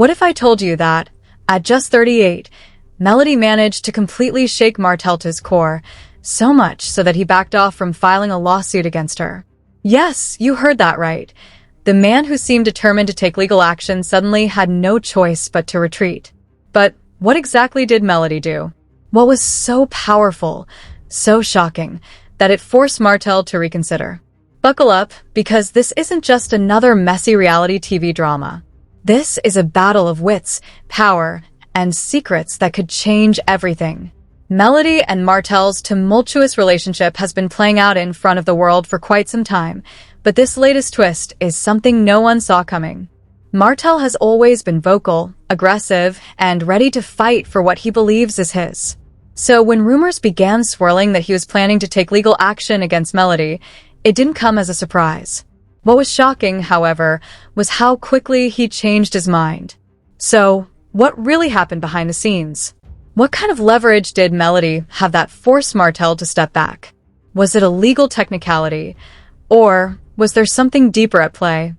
What if I told you that, at just 38, Melody managed to completely shake Martel to his core, so much so that he backed off from filing a lawsuit against her? Yes, you heard that right. The man who seemed determined to take legal action suddenly had no choice but to retreat. But what exactly did Melody do? What was so powerful, so shocking, that it forced Martel to reconsider? Buckle up, because this isn't just another messy reality TV drama. This is a battle of wits, power, and secrets that could change everything. Melody and Martel's tumultuous relationship has been playing out in front of the world for quite some time, but this latest twist is something no one saw coming. Martel has always been vocal, aggressive, and ready to fight for what he believes is his. So when rumors began swirling that he was planning to take legal action against Melody, it didn't come as a surprise. What was shocking, however, was how quickly he changed his mind. So, what really happened behind the scenes? What kind of leverage did Melody have that forced Martel to step back? Was it a legal technicality? Or was there something deeper at play?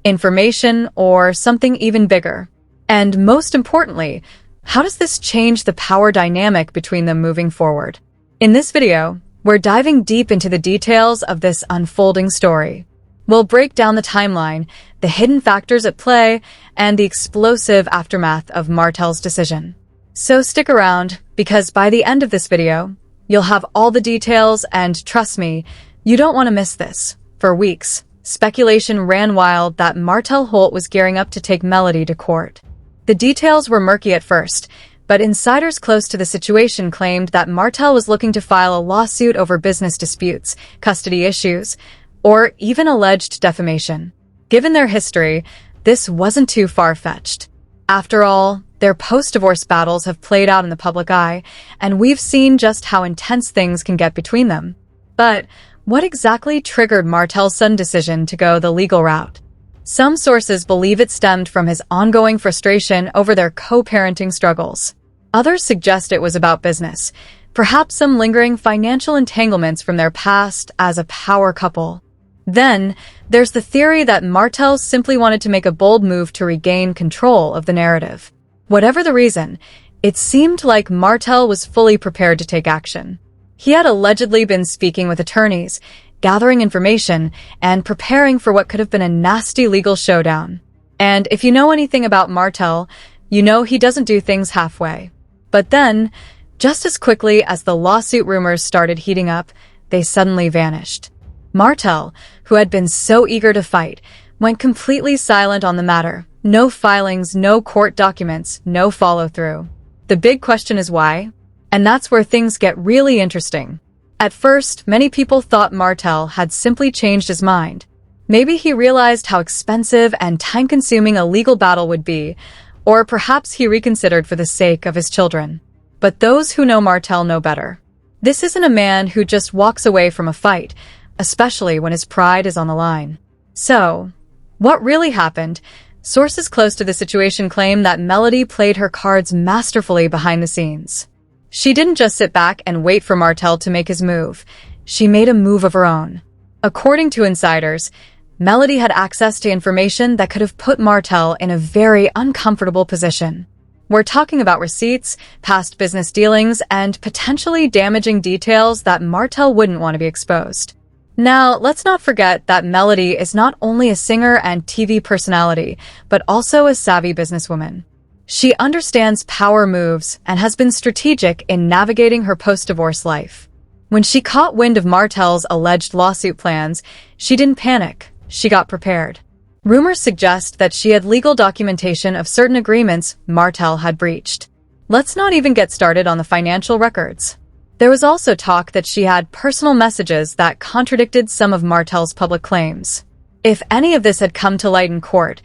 Information or something even bigger? And most importantly, how does this change the power dynamic between them moving forward? In this video, we're diving deep into the details of this unfolding story. We'll break down the timeline, the hidden factors at play, and the explosive aftermath of Martel's decision. So stick around, because by the end of this video, you'll have all the details, and trust me, you don't want to miss this. For weeks, speculation ran wild that Martel Holt was gearing up to take Melody to court. The details were murky at first, but insiders close to the situation claimed that Martel was looking to file a lawsuit over business disputes, custody issues, or even alleged defamation. Given their history, this wasn't too far-fetched. After all, their post-divorce battles have played out in the public eye, and we've seen just how intense things can get between them. But what exactly triggered Martel's sudden decision to go the legal route? Some sources believe it stemmed from his ongoing frustration over their co-parenting struggles. Others suggest it was about business, perhaps some lingering financial entanglements from their past as a power couple. Then, there's the theory that Martel simply wanted to make a bold move to regain control of the narrative. Whatever the reason, it seemed like Martel was fully prepared to take action. He had allegedly been speaking with attorneys, gathering information, and preparing for what could have been a nasty legal showdown. And if you know anything about Martel, you know he doesn't do things halfway. But then, just as quickly as the lawsuit rumors started heating up, they suddenly vanished. Martel, who had been so eager to fight, went completely silent on the matter. No filings, no court documents, no follow-through. The big question is why? And that's where things get really interesting. At first, many people thought Martel had simply changed his mind. Maybe he realized how expensive and time-consuming a legal battle would be, or perhaps he reconsidered for the sake of his children. But those who know Martel know better. This isn't a man who just walks away from a fight, especially when his pride is on the line. So, what really happened? Sources close to the situation claim that Melody played her cards masterfully behind the scenes. She didn't just sit back and wait for Martel to make his move. She made a move of her own. According to insiders, Melody had access to information that could have put Martel in a very uncomfortable position. We're talking about receipts, past business dealings, and potentially damaging details that Martel wouldn't want to be exposed. Now, let's not forget that Melody is not only a singer and TV personality, but also a savvy businesswoman. She understands power moves and has been strategic in navigating her post-divorce life. When she caught wind of Martel's alleged lawsuit plans, she didn't panic. She got prepared. Rumors suggest that she had legal documentation of certain agreements Martel had breached. Let's not even get started on the financial records. There was also talk that she had personal messages that contradicted some of Martel's public claims. If any of this had come to light in court,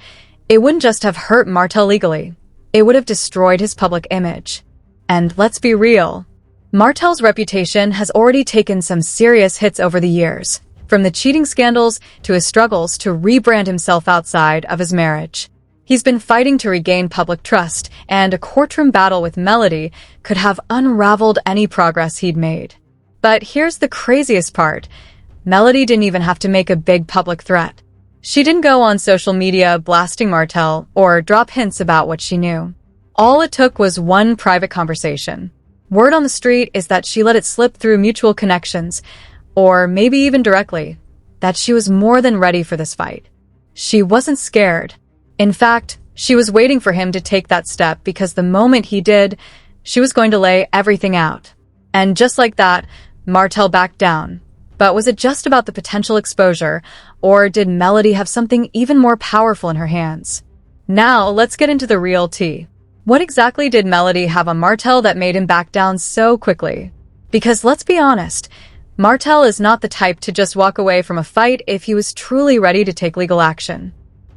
it wouldn't just have hurt Martel legally. It would have destroyed his public image. And let's be real, Martel's reputation has already taken some serious hits over the years, from the cheating scandals to his struggles to rebrand himself outside of his marriage. He's been fighting to regain public trust, and a courtroom battle with Melody could have unraveled any progress he'd made. But here's the craziest part. Melody didn't even have to make a big public threat. She didn't go on social media blasting Martel or drop hints about what she knew. All it took was one private conversation. Word on the street is that she let it slip through mutual connections, or maybe even directly, that she was more than ready for this fight. She wasn't scared. In fact, she was waiting for him to take that step because the moment he did, she was going to lay everything out. And just like that, Martel backed down. But was it just about the potential exposure, or did Melody have something even more powerful in her hands? Now, let's get into the real tea. What exactly did Melody have on Martel that made him back down so quickly? Because let's be honest, Martel is not the type to just walk away from a fight if he was truly ready to take legal action.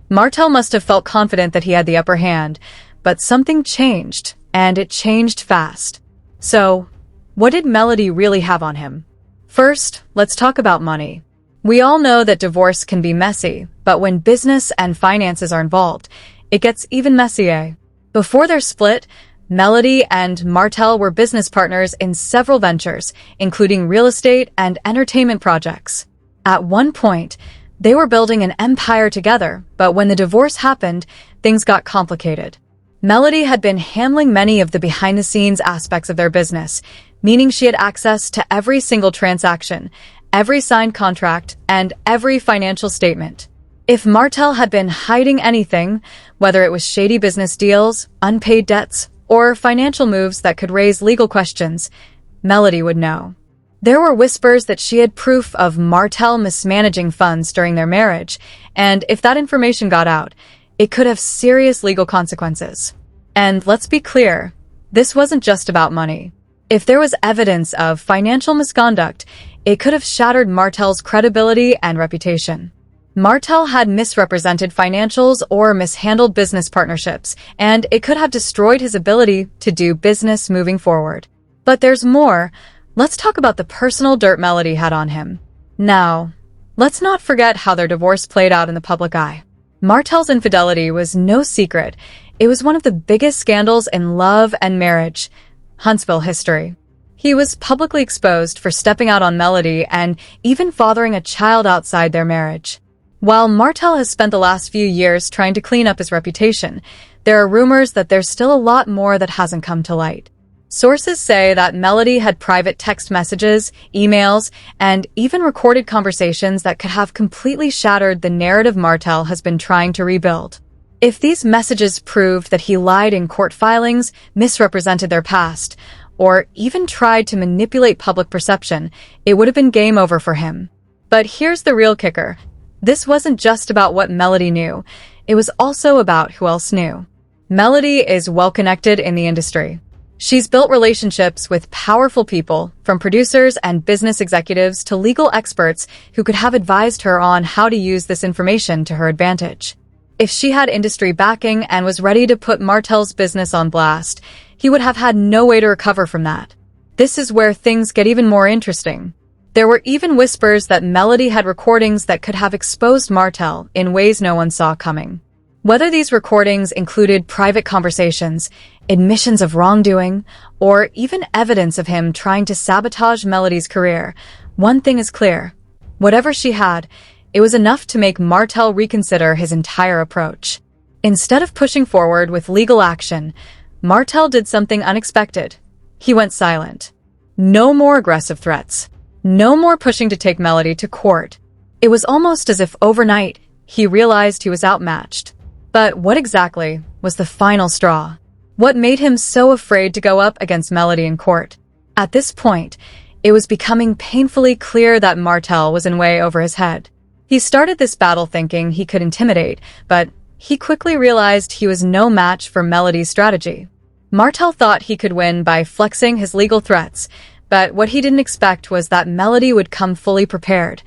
Martel must have felt confident that he had the upper hand, but something changed, and it changed fast. So, what did Melody really have on him? First, let's talk about money. We all know that divorce can be messy, but when business and finances are involved, it gets even messier. Before their split, Melody and Martel were business partners in several ventures, including real estate and entertainment projects. At one point, they were building an empire together, but when the divorce happened, things got complicated. Melody had been handling many of the behind-the-scenes aspects of their business, meaning she had access to every single transaction, every signed contract, and every financial statement. If Martel had been hiding anything, whether it was shady business deals, unpaid debts, or financial moves that could raise legal questions, Melody would know. There were whispers that she had proof of Martel mismanaging funds during their marriage, and if that information got out, it could have serious legal consequences. And let's be clear, this wasn't just about money. If there was evidence of financial misconduct, it could have shattered Martel's credibility and reputation. Martel had misrepresented financials or mishandled business partnerships, and it could have destroyed his ability to do business moving forward. But there's more. Let's talk about the personal dirt Melody had on him. Now, let's not forget how their divorce played out in the public eye. Martel's infidelity was no secret. It was one of the biggest scandals in love and marriage, Huntsville history. He was publicly exposed for stepping out on Melody and even fathering a child outside their marriage. While Martel has spent the last few years trying to clean up his reputation, there are rumors that there's still a lot more that hasn't come to light. Sources say that Melody had private text messages, emails, and even recorded conversations that could have completely shattered the narrative Martel has been trying to rebuild. If these messages proved that he lied in court filings, misrepresented their past, or even tried to manipulate public perception, it would have been game over for him. But here's the real kicker. This wasn't just about what Melody knew. It was also about who else knew. Melody is well-connected in the industry. She's built relationships with powerful people, from producers and business executives to legal experts who could have advised her on how to use this information to her advantage. If she had industry backing and was ready to put Martel's business on blast, he would have had no way to recover from that. This is where things get even more interesting. There were even whispers that Melody had recordings that could have exposed Martel in ways no one saw coming. Whether these recordings included private conversations, admissions of wrongdoing, or even evidence of him trying to sabotage Melody's career, one thing is clear. Whatever she had, it was enough to make Martel reconsider his entire approach. Instead of pushing forward with legal action, Martel did something unexpected. He went silent. No more aggressive threats. No more pushing to take Melody to court. It was almost as if overnight, he realized he was outmatched. But what exactly was the final straw? What made him so afraid to go up against Melody in court? At this point, it was becoming painfully clear that Martel was in way over his head. He started this battle thinking he could intimidate, but he quickly realized he was no match for Melody's strategy. Martel thought he could win by flexing his legal threats, but what he didn't expect was that Melody would come fully prepared,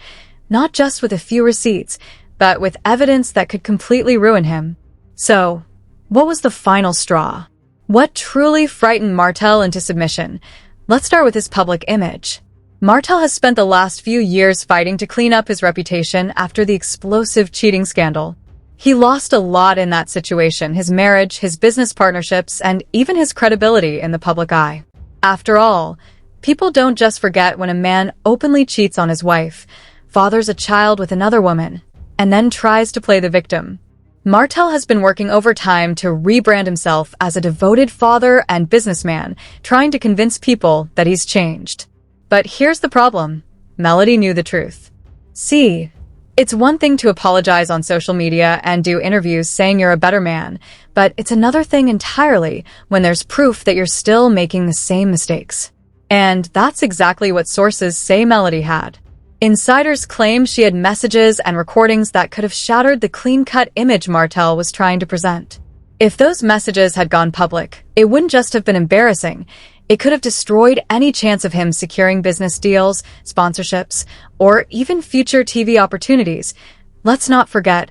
not just with a few receipts, but with evidence that could completely ruin him. So, what was the final straw? What truly frightened Martel into submission? Let's start with his public image. Martel has spent the last few years fighting to clean up his reputation after the explosive cheating scandal. He lost a lot in that situation: his marriage, his business partnerships, and even his credibility in the public eye. After all, people don't just forget when a man openly cheats on his wife, fathers a child with another woman, and then tries to play the victim. Martel has been working overtime to rebrand himself as a devoted father and businessman, trying to convince people that he's changed. But here's the problem. Melody knew the truth. See, it's one thing to apologize on social media and do interviews saying you're a better man, but it's another thing entirely when there's proof that you're still making the same mistakes. And that's exactly what sources say Melody had. Insiders claim she had messages and recordings that could have shattered the clean-cut image Martel was trying to present. If those messages had gone public, it wouldn't just have been embarrassing. It could have destroyed any chance of him securing business deals, sponsorships, or even future TV opportunities. Let's not forget,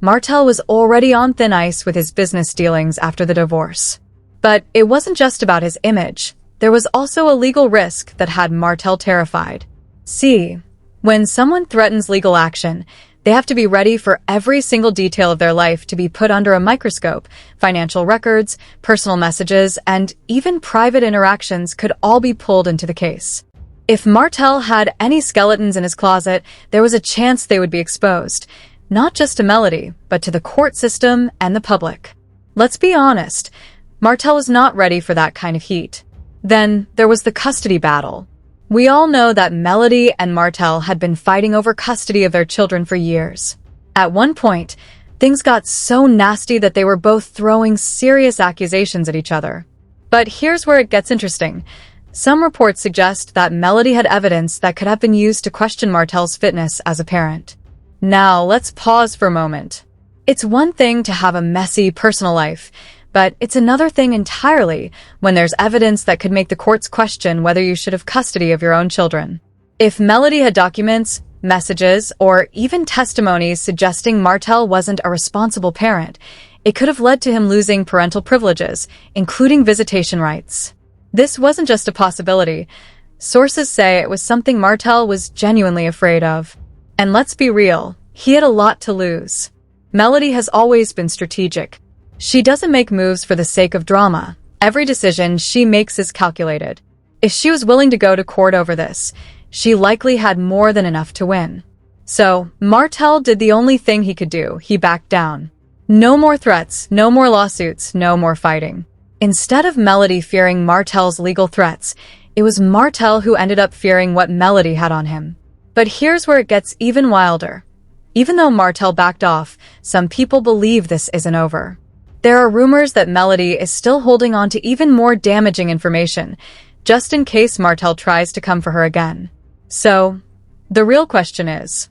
Martel was already on thin ice with his business dealings after the divorce. But it wasn't just about his image. There was also a legal risk that had Martel terrified. See, when someone threatens legal action, they have to be ready for every single detail of their life to be put under a microscope. Financial records, personal messages, and even private interactions could all be pulled into the case. If Martel had any skeletons in his closet, there was a chance they would be exposed, not just to Melody, but to the court system and the public. Let's be honest, Martel was not ready for that kind of heat. Then there was the custody battle. We all know that Melody and Martel had been fighting over custody of their children for years. At one point, things got so nasty that they were both throwing serious accusations at each other. But here's where it gets interesting. Some reports suggest that Melody had evidence that could have been used to question Martel's fitness as a parent. Now, let's pause for a moment. It's one thing to have a messy personal life, but it's another thing entirely when there's evidence that could make the courts question whether you should have custody of your own children. If Melody had documents, messages, or even testimonies suggesting Martel wasn't a responsible parent, it could have led to him losing parental privileges, including visitation rights. This wasn't just a possibility. Sources say it was something Martel was genuinely afraid of. And let's be real, he had a lot to lose. Melody has always been strategic. She doesn't make moves for the sake of drama. Every decision she makes is calculated. If she was willing to go to court over this, she likely had more than enough to win. So, Martel did the only thing he could do. He backed down. No more threats, no more lawsuits, no more fighting. Instead of Melody fearing Martel's legal threats, it was Martel who ended up fearing what Melody had on him. But here's where it gets even wilder. Even though Martel backed off, some people believe this isn't over. There are rumors that Melody is still holding on to even more damaging information, just in case Martel tries to come for her again. So, the real question is,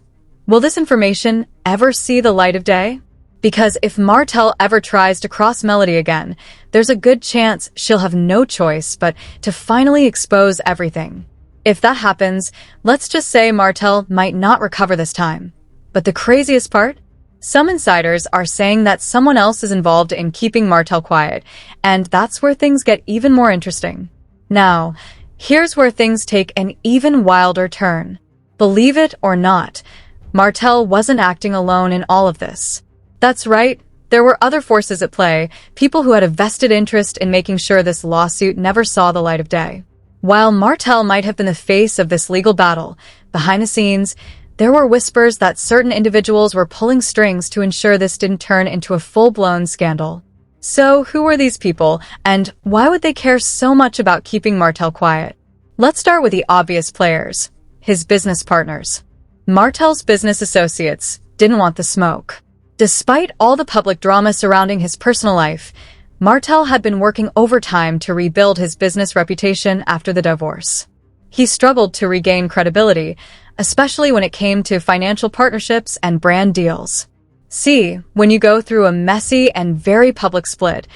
will this information ever see the light of day? Because if Martel ever tries to cross Melody again, there's a good chance she'll have no choice but to finally expose everything. If that happens, let's just say Martel might not recover this time. But the craziest part? Some insiders are saying that someone else is involved in keeping Martel quiet, and that's where things get even more interesting. Now, here's where things take an even wilder turn. Believe it or not, Martel wasn't acting alone in all of this. That's right, there were other forces at play, people who had a vested interest in making sure this lawsuit never saw the light of day. While Martel might have been the face of this legal battle, behind the scenes, there were whispers that certain individuals were pulling strings to ensure this didn't turn into a full-blown scandal. So, who were these people, and why would they care so much about keeping Martel quiet? Let's start with the obvious players, his business partners. Martel's business associates didn't want the smoke. Despite all the public drama surrounding his personal life, Martel had been working overtime to rebuild his business reputation after the divorce. He struggled to regain credibility, especially when it came to financial partnerships and brand deals. See, when you go through a messy and very public split,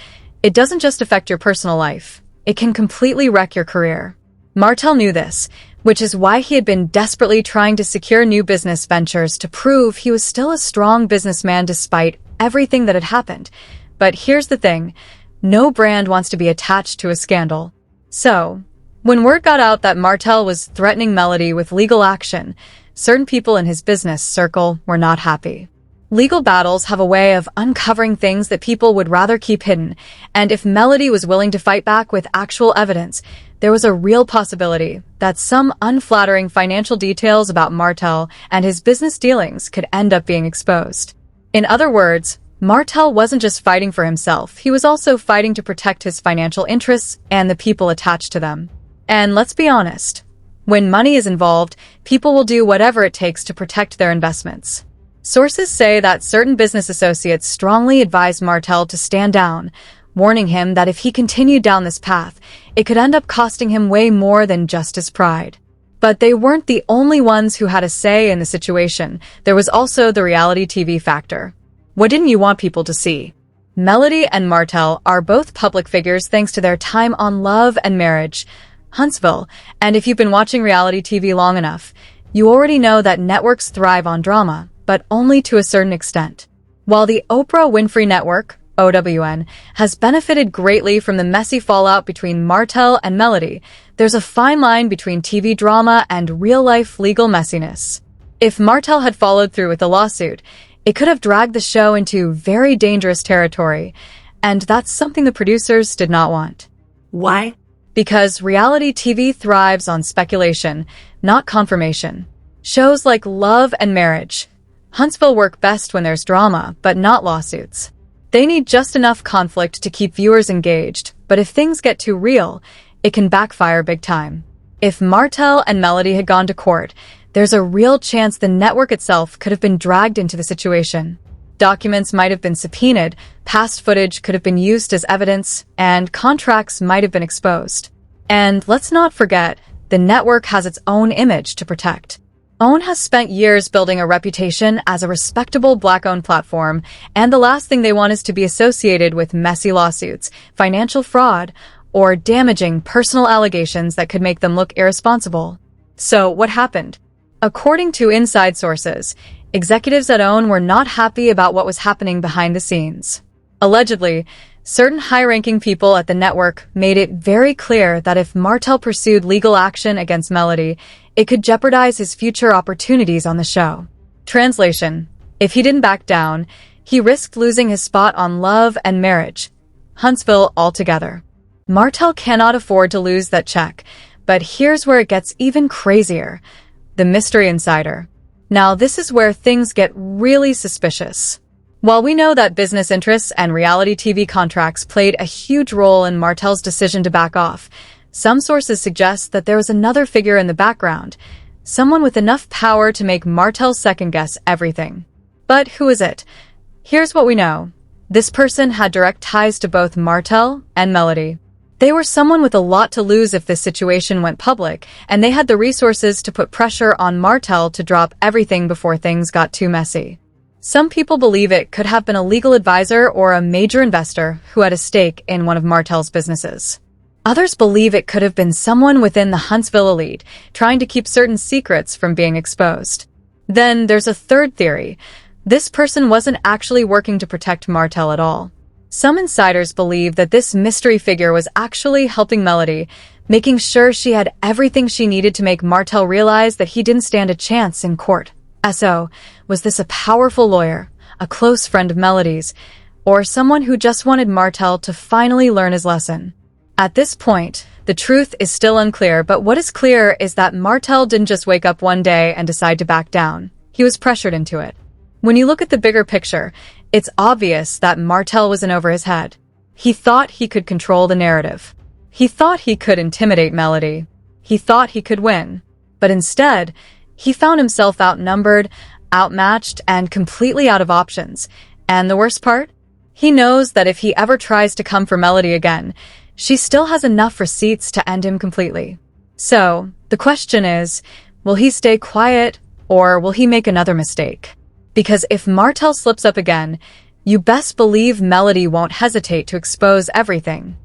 it doesn't just affect your personal life. It can completely wreck your career. Martel knew this, which is why he had been desperately trying to secure new business ventures to prove he was still a strong businessman despite everything that had happened. But here's the thing, no brand wants to be attached to a scandal. So, when word got out that Martel was threatening Melody with legal action, certain people in his business circle were not happy. Legal battles have a way of uncovering things that people would rather keep hidden, and if Melody was willing to fight back with actual evidence, there was a real possibility that some unflattering financial details about Martel and his business dealings could end up being exposed. In other words, Martel wasn't just fighting for himself, he was also fighting to protect his financial interests and the people attached to them. And let's be honest, when money is involved, people will do whatever it takes to protect their investments. Sources say that certain business associates strongly advised Martel to stand down, warning him that if he continued down this path, it could end up costing him way more than just his pride. But they weren't the only ones who had a say in the situation. There was also the reality TV factor. What didn't you want people to see? Melody and Martel are both public figures thanks to their time on Love and Marriage, Huntsville, and if you've been watching reality TV long enough, you already know that networks thrive on drama, but only to a certain extent. While the Oprah Winfrey Network, OWN, has benefited greatly from the messy fallout between Martel and Melody, there's a fine line between TV drama and real-life legal messiness. If Martel had followed through with the lawsuit, it could have dragged the show into very dangerous territory, and that's something the producers did not want. Why? Because reality TV thrives on speculation, not confirmation. Shows like Love and Marriage, Huntsville work best when there's drama, but not lawsuits. They need just enough conflict to keep viewers engaged, but if things get too real, it can backfire big time. If Martel and Melody had gone to court, there's a real chance the network itself could have been dragged into the situation. Documents might have been subpoenaed, past footage could have been used as evidence, and contracts might have been exposed. And let's not forget, the network has its own image to protect. OWN has spent years building a reputation as a respectable Black-owned platform, and the last thing they want is to be associated with messy lawsuits, financial fraud, or damaging personal allegations that could make them look irresponsible. So, what happened? According to inside sources, executives at OWN were not happy about what was happening behind the scenes. Allegedly, certain high-ranking people at the network made it very clear that if Martel pursued legal action against Melody, it could jeopardize his future opportunities on the show. Translation: if he didn't back down, he risked losing his spot on Love and Marriage, Huntsville altogether. Martel cannot afford to lose that check, but here's where it gets even crazier. The mystery insider. Now this is where things get really suspicious. While we know that business interests and reality TV contracts played a huge role in Martel's decision to back off, some sources suggest that there was another figure in the background, someone with enough power to make Martel second-guess everything. But who is it? Here's what we know. This person had direct ties to both Martel and Melody. They were someone with a lot to lose if this situation went public, and they had the resources to put pressure on Martel to drop everything before things got too messy. Some people believe it could have been a legal advisor or a major investor who had a stake in one of Martel's businesses. Others believe it could have been someone within the Huntsville elite, trying to keep certain secrets from being exposed. Then there's a third theory. This person wasn't actually working to protect Martel at all. Some insiders believe that this mystery figure was actually helping Melody, making sure she had everything she needed to make Martel realize that he didn't stand a chance in court. So, was this a powerful lawyer, a close friend of Melody's, or someone who just wanted Martel to finally learn his lesson? At this point, the truth is still unclear, but what is clear is that Martel didn't just wake up one day and decide to back down. He was pressured into it. When you look at the bigger picture, it's obvious that Martel was in over his head. He thought he could control the narrative. He thought he could intimidate Melody. He thought he could win. But instead, he found himself outnumbered, outmatched, and completely out of options. And the worst part? He knows that if he ever tries to come for Melody again, she still has enough receipts to end him completely. So, the question is, will he stay quiet, or will he make another mistake? Because if Martel slips up again, you best believe Melody won't hesitate to expose everything.